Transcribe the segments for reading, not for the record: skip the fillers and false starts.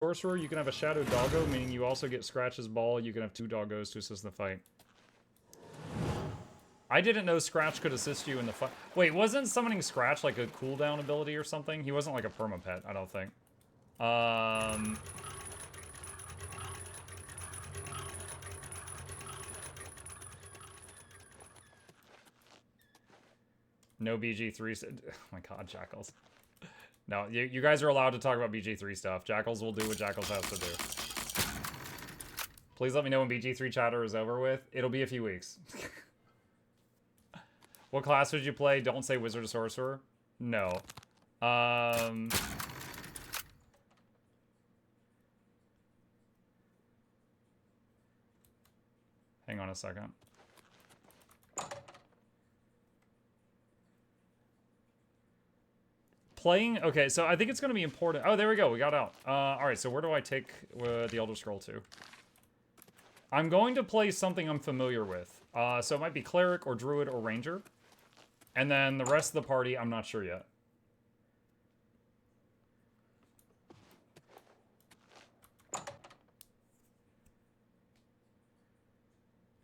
Sorcerer, you can have a Shadow Doggo, meaning you also get Scratch's Ball. You can have 2 Doggos to assist the fight. I didn't know Scratch could assist you in the fight. Wait, wasn't summoning Scratch like a cooldown ability or something? He wasn't like a perma-pet, I don't think. No BG3. Oh my god, Jackals. No, you guys are allowed to talk about BG3 stuff. Jackals will do what Jackals has to do. Please let me know when BG3 chatter is over with. It'll be a few weeks. What class would you play? Don't say Wizard or Sorcerer. No. Hang on a second. Playing? Okay, so I think it's going to be important. Oh, there we go. We got out. Alright, so where do I take the Elder Scroll to? I'm going to play something I'm familiar with. So it might be Cleric or Druid or Ranger. And then the rest of the party, I'm not sure yet.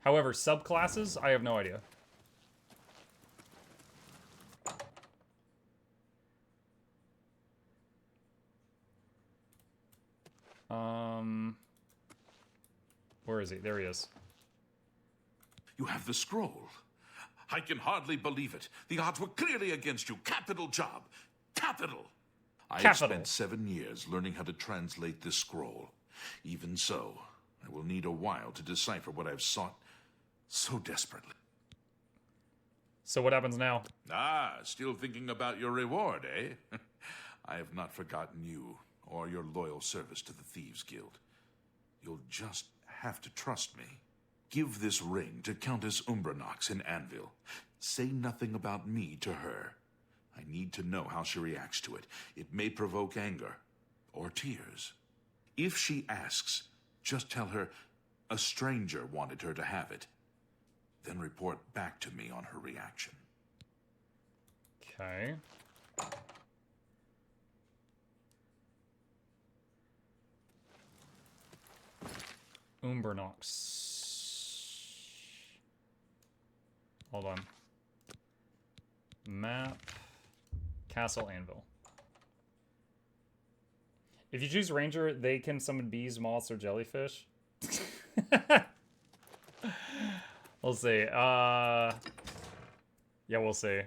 However, subclasses, I have no idea. Where is he? There he is. You have the scroll. I can hardly believe it. The odds were clearly against you. Capital job. Capital. I have spent 7 years learning how to translate this scroll. Even so, I will need a while to decipher what I've sought so desperately. So what happens now? Ah, still thinking about your reward, eh? I have not forgotten you or your loyal service to the Thieves Guild. You'll just have to trust me. Give this ring to Countess Umbranox in Anvil. Say nothing about me to her. I need to know how she reacts to it. It may provoke anger or tears. If she asks, just tell her a stranger wanted her to have it. Then report back to me on her reaction. Okay. Umbranox. Hold on. Map. Castle Anvil. If you choose Ranger, they can summon bees, moths, or jellyfish. We'll see. Yeah, we'll see.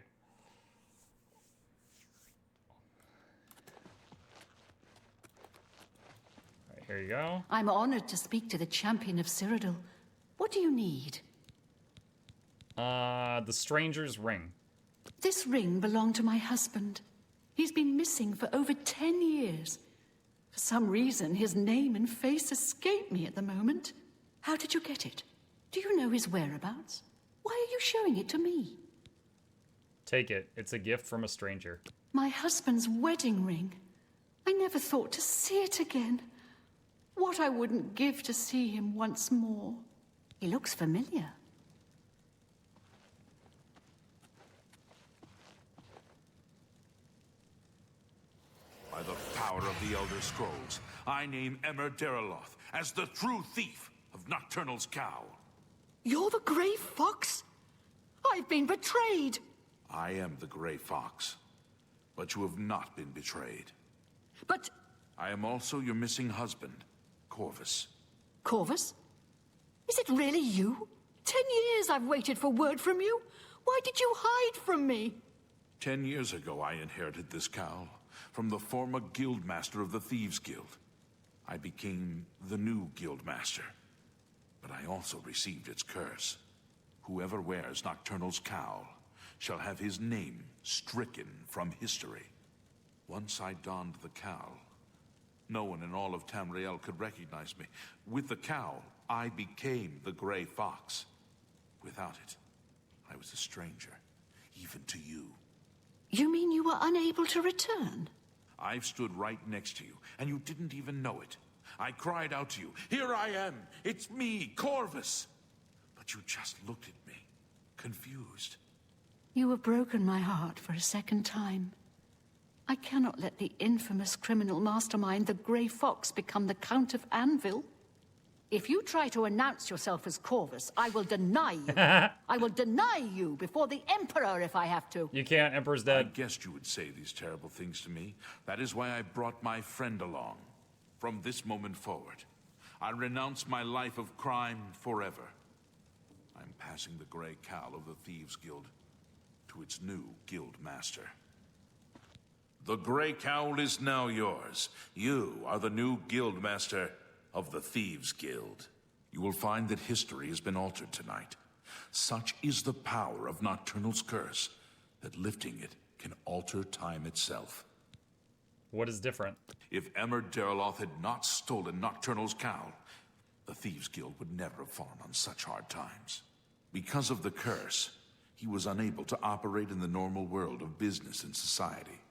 Alright, here you go. I'm honored to speak to the champion of Cyrodiil. What do you need? The Stranger's Ring. This ring belonged to my husband. He's been missing for over 10 years. For some reason, his name and face escape me at the moment. How did you get it? Do you know his whereabouts? Why are you showing it to me? Take it. It's a gift from a stranger. My husband's wedding ring. I never thought to see it again. What I wouldn't give to see him once more. He looks familiar. By the power of the Elder Scrolls, I name Emmer Deriloth as the true thief of Nocturnal's cow. You're the Grey Fox? I've been betrayed. I am the Grey Fox, but you have not been betrayed. But... I am also your missing husband, Corvus. Corvus? Is it really you? 10 years I've waited for word from you. Why did you hide from me? 10 years ago, I inherited this cowl from the former guildmaster of the Thieves Guild. I became the new guildmaster, but I also received its curse. Whoever wears Nocturnal's cowl shall have his name stricken from history. Once I donned the cowl, no one in all of Tamriel could recognize me. With the cowl, I became the Grey Fox. Without it, I was a stranger, even to you. You mean you were unable to return? I've stood right next to you, and you didn't even know it. I cried out to you, "Here I am! It's me, Corvus!" But you just looked at me, confused. You have broken my heart for a second time. I cannot let the infamous criminal mastermind, the Grey Fox, become the Count of Anvil. If you try to announce yourself as Corvus, I will deny you. I will deny you before the Emperor if I have to. You can't, Emperor's I dead. guessed you would say these terrible things to me. That is why I brought my friend along. From this moment forward, I renounce my life of crime forever. I'm passing the Grey Cowl of the Thieves Guild to its new guild master. The Grey Cowl is now yours. You are the new guild master of the Thieves Guild. You will find that history has been altered tonight. Such is the power of Nocturnal's curse that lifting it can alter time itself. What is different? If Emmer Derloth had not stolen Nocturnal's cowl, the Thieves Guild would never have fallen on such hard times. Because of the curse, he was unable to operate in the normal world of business and society.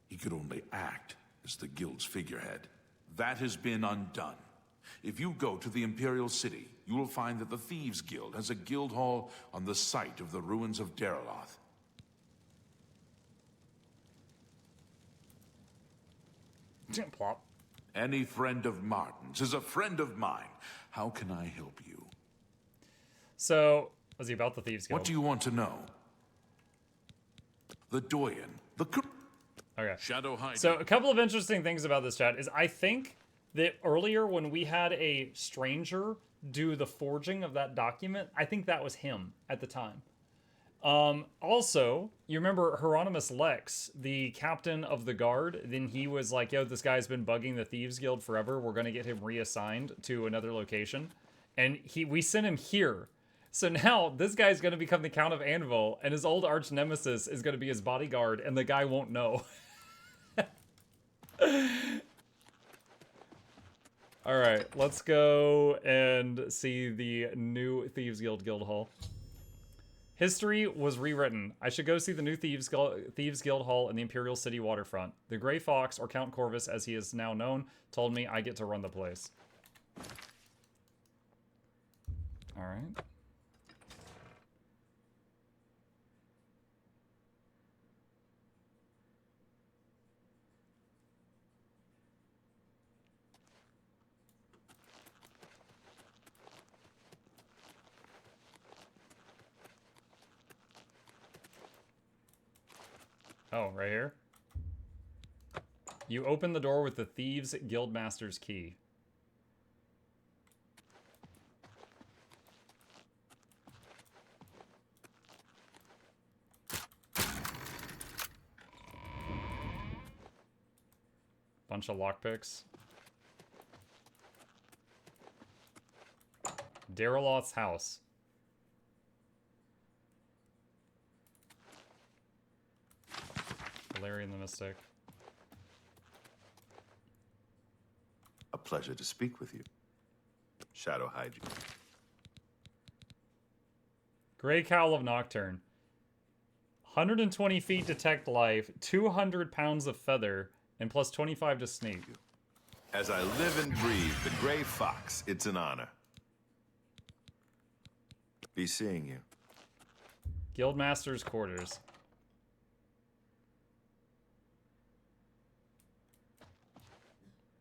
He could only act as the Guild's figurehead. That has been undone. If you go to the Imperial City, you will find that the Thieves Guild has a guild hall on the site of the ruins of Derloth. Plop. Any friend of Martin's is a friend of mine. How can I help you? So, was he about the Thieves Guild? What do you want to know? The Doyen, Okay. Shadow Hide. So, a couple of interesting things about this chat is I think that earlier when we had a stranger do the forging of that document, I think that was him at the time. Also, you remember Hieronymus Lex, the captain of the guard, then he was like, yo, this guy's been bugging the Thieves Guild forever. We're going to get him reassigned to another location. And we sent him here. So now this guy's going to become the Count of Anvil, and his old arch nemesis is going to be his bodyguard, and the guy won't know. All right, let's go and see the new Thieves Guild Guild Hall. History was rewritten. I should go see the new Thieves Guild Hall in the Imperial City waterfront. The Grey Fox, or Count Corvus as he is now known, told me I get to run the place. All right. Oh, right here? You open the door with the Thieves Guildmaster's key. Bunch of lockpicks. Derloth's house. Valerian the Mystic. A pleasure to speak with you. Shadow hide you. Grey Cowl of Nocturne. 120 feet detect life, 200 pounds of feather, and plus 25 to sneak. As I live and breathe, the Grey Fox, it's an honor. Be seeing you. Guildmaster's quarters.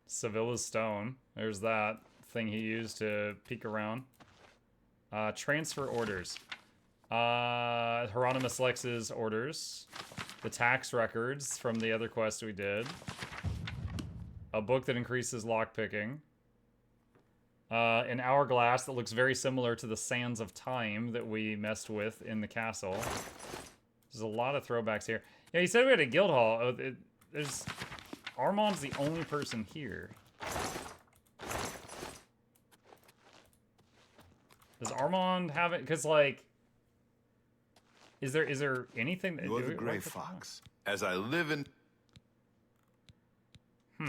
Sevilla's stone. There's that thing he used to peek around. Transfer orders. Hieronymus Lex's orders. The tax records from the other quest we did. A book that increases lockpicking. An hourglass that looks very similar to the Sands of Time that we messed with in the castle. There's a lot of throwbacks here. Yeah, he said we had a guild hall. Oh, there's... Armand's the only person here. Does Armand have it? Because, like... Is there anything... You're the Grey Fox. As I live and...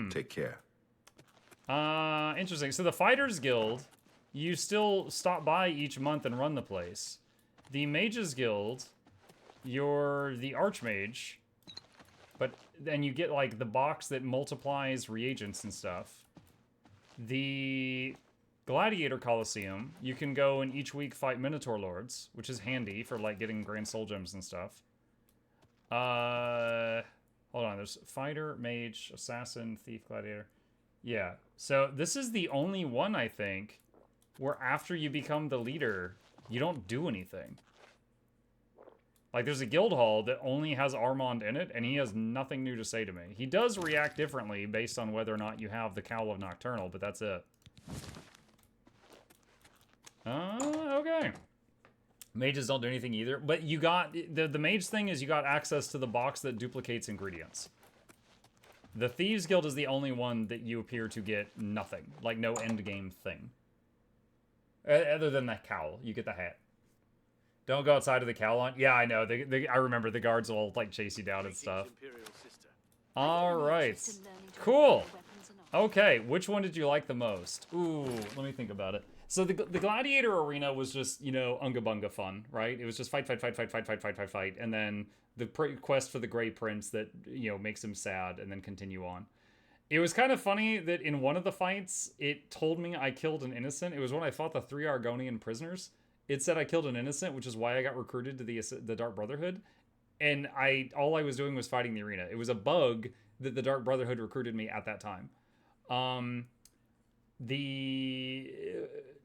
Take care. Interesting. So the Fighters Guild, you still stop by each month and run the place. The Mages Guild, you're the Archmage, but then you get like the box that multiplies reagents and stuff. The Gladiator Coliseum, you can go and each week fight Minotaur Lords, which is handy for like getting Grand Soul Gems and stuff. Hold hold on. There's fighter, mage, assassin, thief, gladiator. Yeah. So this is the only one, I think, where after you become the leader, you don't do anything. Like, there's a guild hall that only has Armand in it, and he has nothing new to say to me. He does react differently based on whether or not you have the Cowl of Nocturnal, but that's it. Okay. Mages don't do anything either, but you got... The mage thing is you got access to the box that duplicates ingredients. The Thieves Guild is the only one that you appear to get nothing. Like, no endgame thing. Other than the cowl. You get the hat. Don't go outside of the cowl on. Yeah, I know. I remember the guards will, like, chase you down and stuff. Alright. Cool. Okay, which one did you like the most? Ooh, let me think about it. So the Gladiator Arena was just, you know, unga bunga fun, right? It was just fight, and then the quest for the Grey Prince that, you know, makes him sad, and then continue on. It was kind of funny that in one of the fights, it told me I killed an innocent. It was when I fought the 3 Argonian prisoners. It said I killed an innocent, which is why I got recruited to the Dark Brotherhood. And all I was doing was fighting the arena. It was a bug that the Dark Brotherhood recruited me at that time.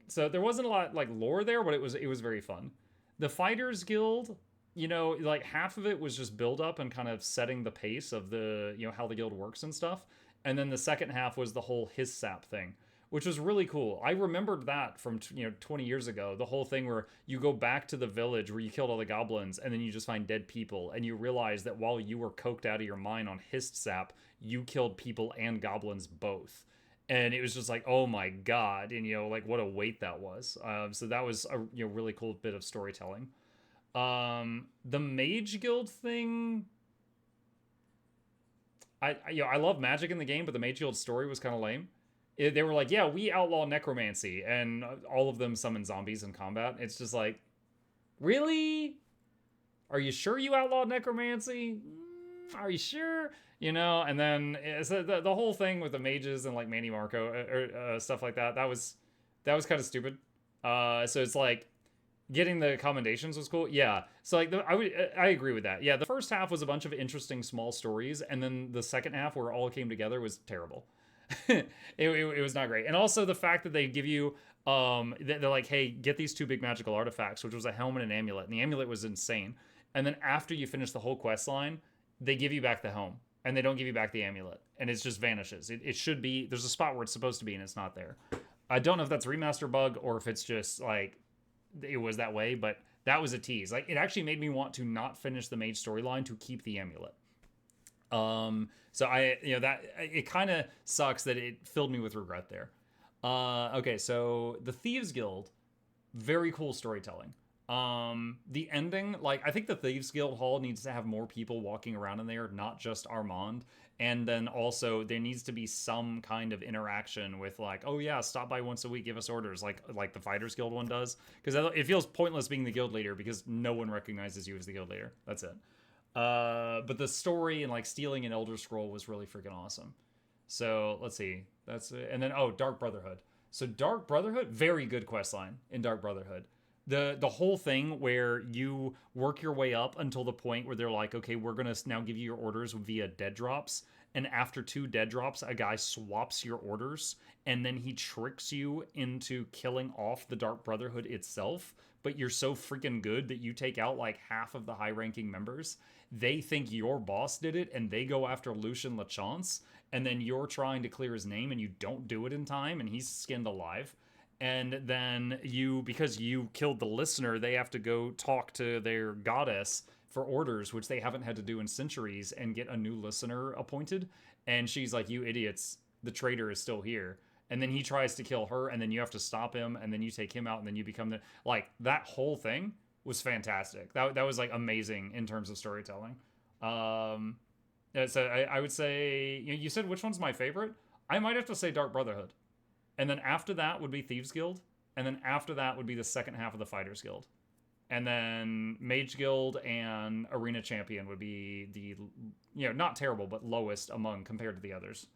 So there wasn't a lot like lore there, but it was very fun. The Fighters Guild, you know, like half of it was just build up and kind of setting the pace of the, you know, how the guild works and stuff. And then the second half was the whole his sap thing, which was really cool. I remembered that from, you know, 20 years ago. The whole thing where you go back to the village where you killed all the goblins and then you just find dead people. And you realize that while you were coked out of your mind on hissed sap, you killed people and goblins both. And it was just like, oh my god. And, you know, like what a weight that was. So that was a, you know, really cool bit of storytelling. The Mage Guild thing... I love magic in the game, but the Mage Guild story was kind of lame. They were like, yeah, we outlaw necromancy, and all of them summon zombies in combat. It's just like, really? Are you sure you outlawed necromancy? Are you sure? You know, and then so the whole thing with the mages and like Manny Marco or stuff like that, that was kind of stupid. So it's like, getting the commendations was cool. Yeah. So like I agree with that. Yeah, the first half was a bunch of interesting small stories, and then the second half where it all came together was terrible. it was not great. And also the fact that they give you they're like, hey, get these 2 big magical artifacts, which was a helmet and amulet. And the amulet was insane. And then after you finish the whole quest line, they give you back the helm, and they don't give you back the amulet, and it just vanishes. It should be, there's a spot where it's supposed to be and it's not there. I don't know if that's a remaster bug or if it's just like it was that way, but that was a tease. Like, it actually made me want to not finish the mage storyline to keep the amulet. So it kind of sucks that it filled me with regret there. Okay, so the Thieves Guild, very cool storytelling. The ending, like, I think the Thieves Guild Hall needs to have more people walking around in there, not just Armand. And then also there needs to be some kind of interaction with like, oh yeah, stop by once a week, give us orders, like the Fighters Guild one does. Because it feels pointless being the guild leader because no one recognizes you as the guild leader. That's it. But the story and like stealing an Elder Scroll was really freaking awesome. So let's see. That's it. And then, Dark Brotherhood. So Dark Brotherhood, very good quest line in Dark Brotherhood. The whole thing where you work your way up until the point where they're like, okay, we're going to now give you your orders via dead drops. And after 2 dead drops, a guy swaps your orders. And then he tricks you into killing off the Dark Brotherhood itself. But you're so freaking good that you take out like half of the high-ranking members. They think your boss did it, and they go after Lucian LeChance. And then you're trying to clear his name, and you don't do it in time, and he's skinned alive. And then because you killed the listener, they have to go talk to their goddess for orders, which they haven't had to do in centuries, and get a new listener appointed. And she's like, you idiots, the traitor is still here. And then he tries to kill her, and then you have to stop him, and then you take him out, and then you become that whole thing was fantastic. That was like amazing in terms of storytelling. So I would say, you said which one's my favorite? I might have to say Dark Brotherhood. And then after that would be Thieves Guild. And then after that would be the second half of the Fighters Guild. And then Mage Guild and Arena Champion would be the, not terrible, but lowest among compared to the others.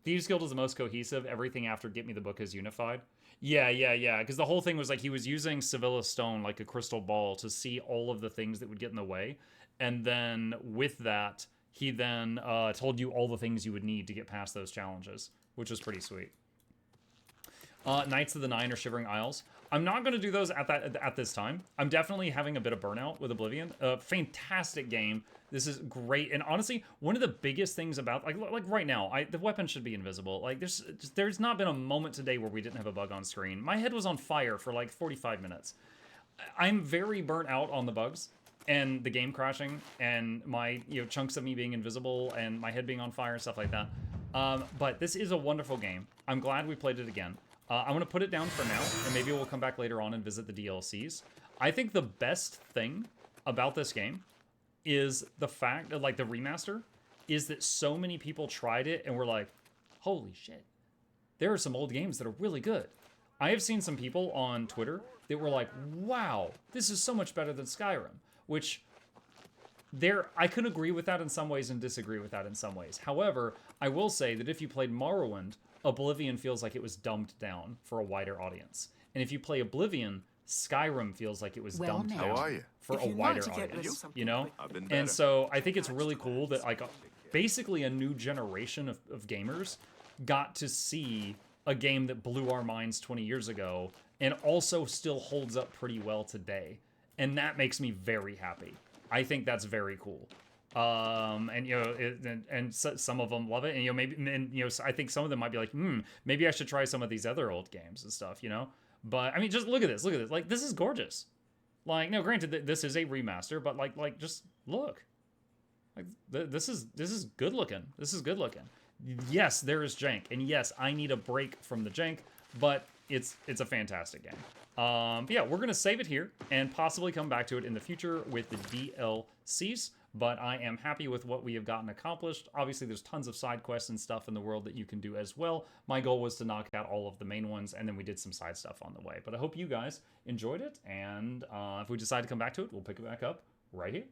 Thieves Guild is the most cohesive. Everything after Get Me the Book is unified. Yeah. Because the whole thing was like he was using Sevilla Stone like a crystal ball to see all of the things that would get in the way. And then with that, he then told you all the things you would need to get past those challenges, which was pretty sweet. Knights of the Nine or Shivering Isles. I'm not going to do those at this time. I'm definitely having a bit of burnout with Oblivion. Fantastic game. This is great. And honestly, one of the biggest things about like right now, the weapon should be invisible. Like there's not been a moment today where we didn't have a bug on screen. My head was on fire for like 45 minutes. I'm very burnt out on the bugs and the game crashing and my chunks of me being invisible and my head being on fire and stuff like that. But this is a wonderful game. I'm glad we played it again. I'm going to put it down for now, and maybe we'll come back later on and visit the DLCs. I think the best thing about this game is the fact that, like, the remaster, is that so many people tried it and were like, holy shit, there are some old games that are really good. I have seen some people on Twitter that were like, wow, this is so much better than Skyrim, which I could agree with that in some ways and disagree with that in some ways. However, I will say that if you played Morrowind, Oblivion feels like it was dumbed down for a wider audience. And if you play Oblivion, Skyrim feels like it was dumbed down for a wider audience, you know? And so I think it's really cool that like basically a new generation of gamers got to see a game that blew our minds 20 years ago and also still holds up pretty well today. And that makes me very happy. I think that's very cool. And some of them love it, and maybe I think some of them might be like, maybe I should try some of these other old games and stuff, But I mean, just look at this, like this is gorgeous. Like, no, granted, this is a remaster, but like just look, like this is good looking. This is good looking. Yes, there is jank, and yes, I need a break from the jank, but it's a fantastic game. But yeah, we're gonna save it here and possibly come back to it in the future with the DLCs. But I am happy with what we have gotten accomplished. Obviously, there's tons of side quests and stuff in the world that you can do as well. My goal was to knock out all of the main ones, and then we did some side stuff on the way. But I hope you guys enjoyed it, and if we decide to come back to it, we'll pick it back up right here.